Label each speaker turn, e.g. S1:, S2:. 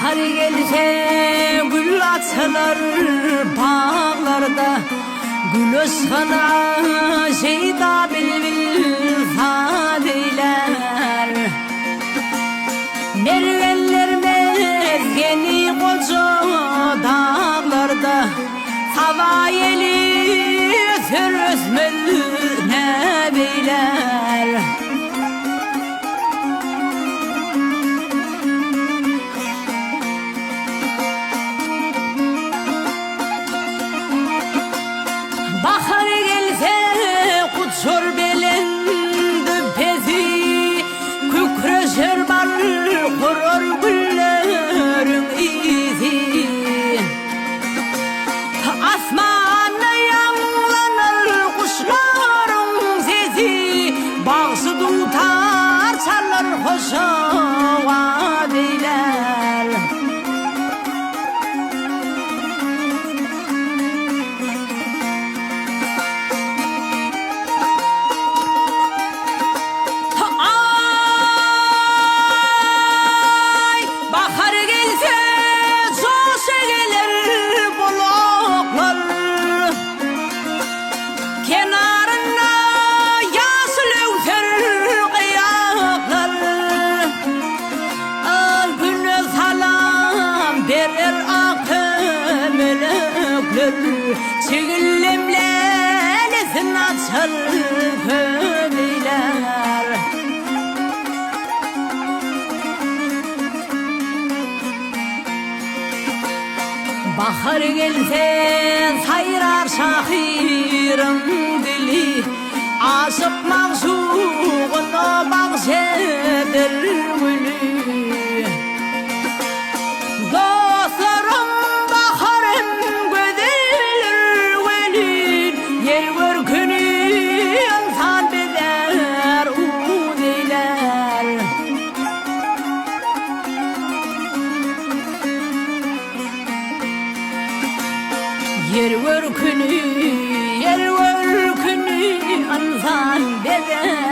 S1: Bahar gelse gül açılır bağlarda, gül özgana şeyda bilbil fadiler. Merveller mezgeni koca dağlarda, hava yeli sürüsmül nebiler. Bahar gelse kutsur belendi pezi, kükreşer bar kurur güllerin izi. Asmana yağlanır kuşların sesi, bağsı tutar çalar hoşa vadiler. Çigillimlerin açar kömüler. Bahar gelse sayrar şahirin dili, aşık mahzugunu bahşeder gülü. Dostlarım baharım göderilir velin, yer görkünü insan bizer udiler. Yer görkünü insan bizer